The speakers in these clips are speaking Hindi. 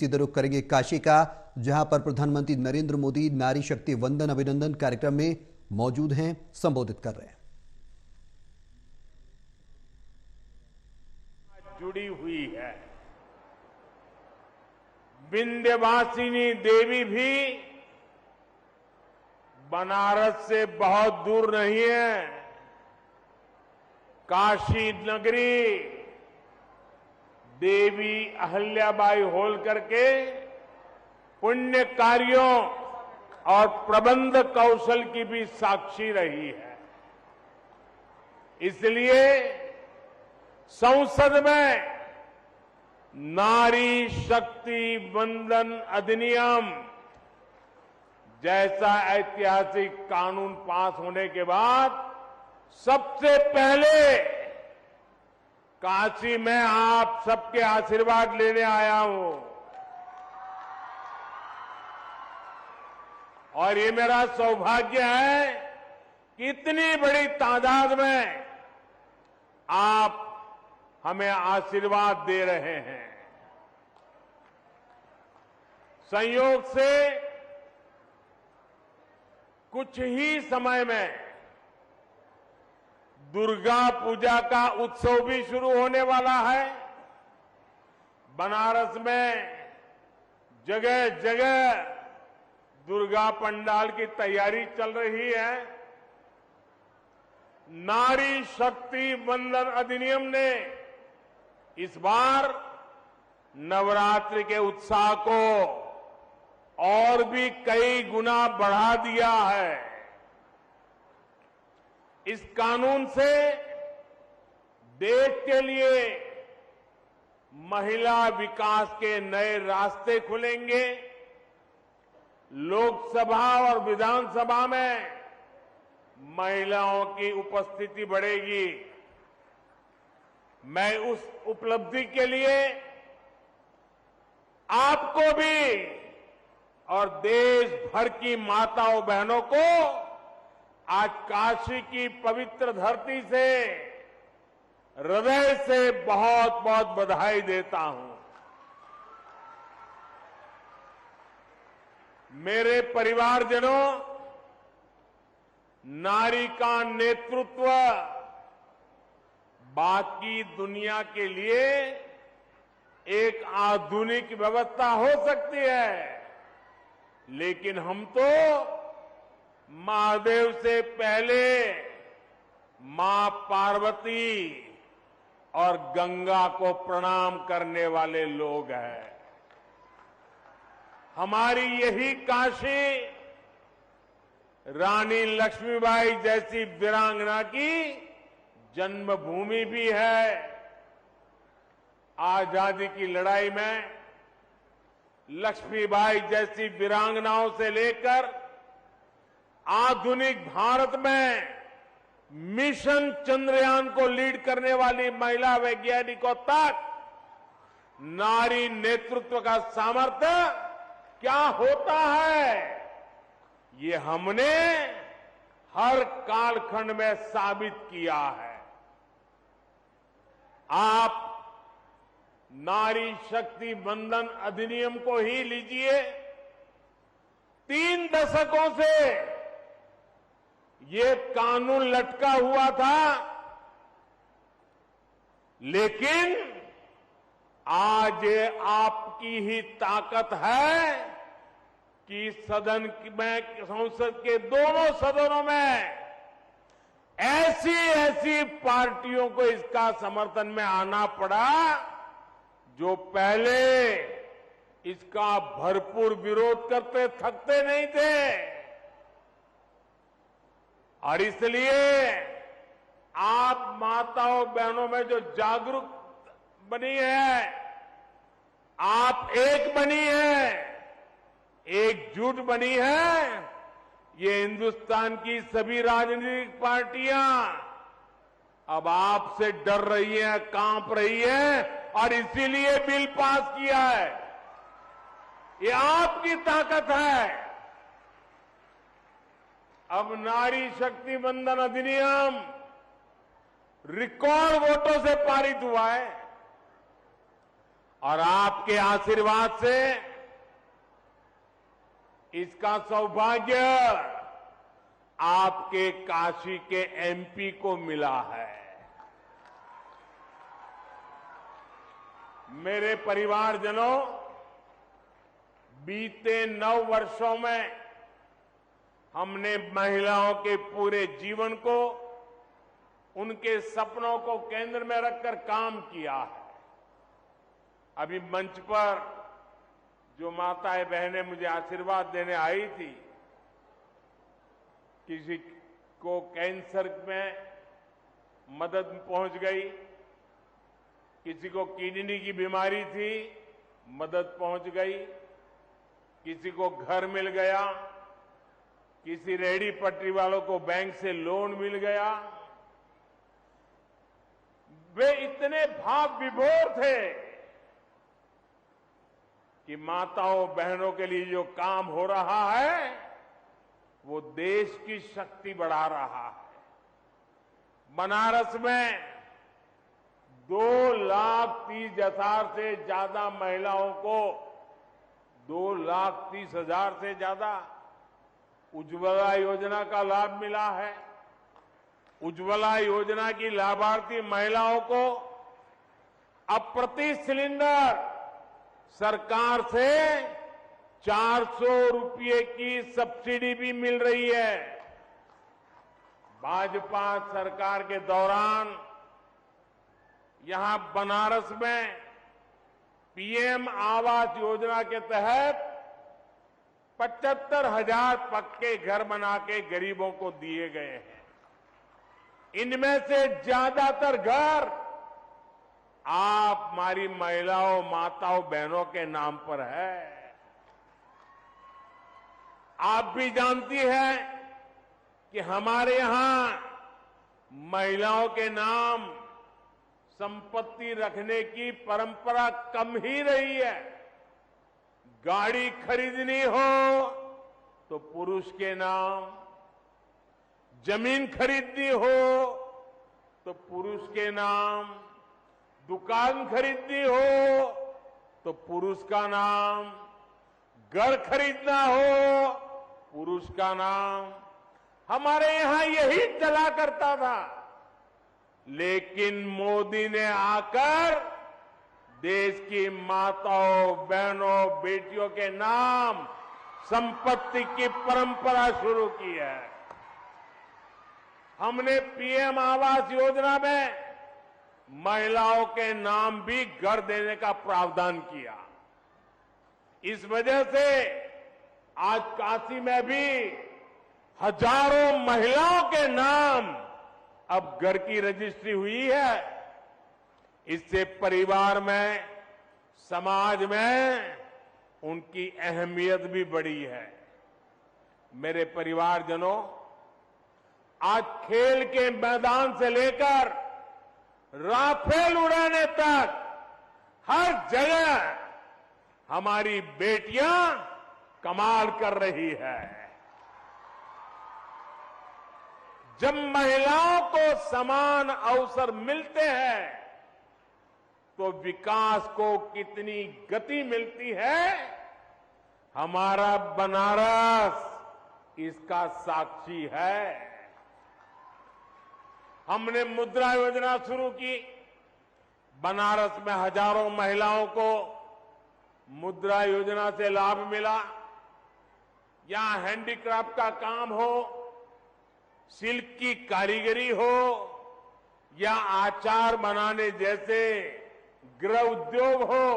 सीधे रुख करेंगे काशी का, जहां पर प्रधानमंत्री नरेंद्र मोदी नारी शक्ति वंदन अभिनंदन कार्यक्रम में मौजूद हैं, संबोधित कर रहे हैं। जुड़ी हुई है। विंध्यवासिनी देवी भी बनारस से बहुत दूर नहीं है। काशी नगरी देवी अहिल्याबाई होलकर के पुण्य कार्यों और प्रबंध कौशल की भी साक्षी रही है। इसलिए संसद में नारी शक्ति वंदन अधिनियम जैसा ऐतिहासिक कानून पास होने के बाद सबसे पहले काशी में आप सबके आशीर्वाद लेने आया हूं और ये मेरा सौभाग्य है कि इतनी बड़ी तादाद में आप हमें आशीर्वाद दे रहे हैं। संयोग से कुछ ही समय में दुर्गा पूजा का उत्सव भी शुरू होने वाला है। बनारस में जगह जगह दुर्गा पंडाल की तैयारी चल रही है। नारी शक्ति वंदन अधिनियम ने इस बार नवरात्रि के उत्साह को और भी कई गुना बढ़ा दिया है। इस कानून से देश के लिए महिला विकास के नए रास्ते खुलेंगे। लोकसभा और विधानसभा में महिलाओं की उपस्थिति बढ़ेगी। मैं उस उपलब्धि के लिए आपको भी और देश भर की माताओं बहनों को आज काशी की पवित्र धरती से हृदय से बहुत बहुत बधाई देता हूं। मेरे परिवारजनों, नारी का नेतृत्व बाकी दुनिया के लिए एक आधुनिक व्यवस्था हो सकती है, लेकिन हम तो महादेव से पहले मां पार्वती और गंगा को प्रणाम करने वाले लोग हैं। हमारी यही काशी रानी लक्ष्मीबाई जैसी वीरांगना की जन्मभूमि भी है। आजादी की लड़ाई में लक्ष्मीबाई जैसी वीरांगनाओं से लेकर आधुनिक भारत में मिशन चंद्रयान को लीड करने वाली महिला वैज्ञानिकों तक नारी नेतृत्व का सामर्थ्य क्या होता है, ये हमने हर कालखंड में साबित किया है। आप नारी शक्ति वंदन अधिनियम को ही लीजिए। 3 दशकों से ये कानून लटका हुआ था, लेकिन आज ये आपकी ही ताकत है कि सदन में, संसद के दोनों सदनों में ऐसी पार्टियों को इसका समर्थन में आना पड़ा जो पहले इसका भरपूर विरोध करते थकते नहीं थे। और इसलिए आप माताओं बहनों में जो जागरूक बनी है, आप एक बनी है, एकजुट बनी है, ये हिंदुस्तान की सभी राजनीतिक पार्टियां अब आपसे डर रही हैं, कांप रही हैं और इसीलिए बिल पास किया है। ये आपकी ताकत है। अब नारी शक्ति वंदन अधिनियम रिकॉर्ड वोटों से पारित हुआ है। और आपके आशीर्वाद से इसका सौभाग्य आपके काशी के एमपी को मिला है। मेरे परिवारजनों, बीते 9 वर्षों में हमने महिलाओं के पूरे जीवन को, उनके सपनों को केंद्र में रखकर काम किया है। अभी मंच पर जो माताएं बहनें मुझे आशीर्वाद देने आई थी, किसी को कैंसर में मदद पहुंच गई, किसी को किडनी की बीमारी थी, मदद पहुंच गई, किसी को घर मिल गया, किसी रेहड़ी पटरी वालों को बैंक से लोन मिल गया। वे इतने भाव विभोर थे कि माताओं बहनों के लिए जो काम हो रहा है वो देश की शक्ति बढ़ा रहा है। बनारस में 2,30,000 से ज्यादा महिलाओं को 2,30,000 से ज्यादा उज्ज्वला योजना का लाभ मिला है। उज्ज्वला योजना की लाभार्थी महिलाओं को अब प्रति सिलेंडर सरकार से 400 रुपये की सब्सिडी भी मिल रही है। भाजपा सरकार के दौरान यहां बनारस में पीएम आवास योजना के तहत 75,000 पक्के घर बना के गरीबों को दिए गए हैं। इनमें से ज्यादातर घर आप हमारी महिलाओं, माताओं, बहनों के नाम पर है। आप भी जानती हैं कि हमारे यहां महिलाओं के नाम संपत्ति रखने की परंपरा कम ही रही है। गाड़ी खरीदनी हो तो पुरुष के नाम, जमीन खरीदनी हो तो पुरुष के नाम, दुकान खरीदनी हो तो पुरुष का नाम, घर खरीदना हो पुरुष का नाम। हमारे यहां यही चला करता था, लेकिन मोदी ने आकर देश की माताओं, बहनों, बेटियों के नाम संपत्ति की परंपरा शुरू की है। हमने पीएम आवास योजना में महिलाओं के नाम भी घर देने का प्रावधान किया। इस वजह से आज काशी में भी हजारों महिलाओं के नाम अब घर की रजिस्ट्री हुई है। इससे परिवार में, समाज में उनकी अहमियत भी बढ़ी है। मेरे परिवारजनों, आज खेल के मैदान से लेकर राफेल उड़ाने तक हर जगह हमारी बेटियां कमाल कर रही है। जब महिलाओं को समान अवसर मिलते हैं तो विकास को कितनी गति मिलती है, हमारा बनारस इसका साक्षी है। हमने मुद्रा योजना शुरू की। बनारस में हजारों महिलाओं को मुद्रा योजना से लाभ मिला। यहां हैंडीक्राफ्ट का काम हो, सिल्क की कारीगरी हो या आचार बनाने जैसे गृह उद्योग हो,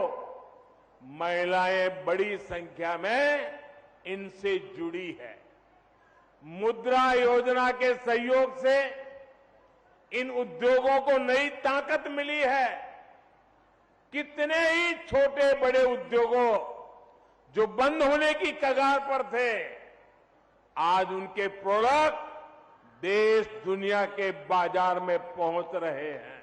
महिलाएं बड़ी संख्या में इनसे जुड़ी है। मुद्रा योजना के सहयोग से इन उद्योगों को नई ताकत मिली है। कितने ही छोटे बड़े उद्योगों जो बंद होने की कगार पर थे, आज उनके प्रोडक्ट देश दुनिया के बाजार में पहुंच रहे हैं।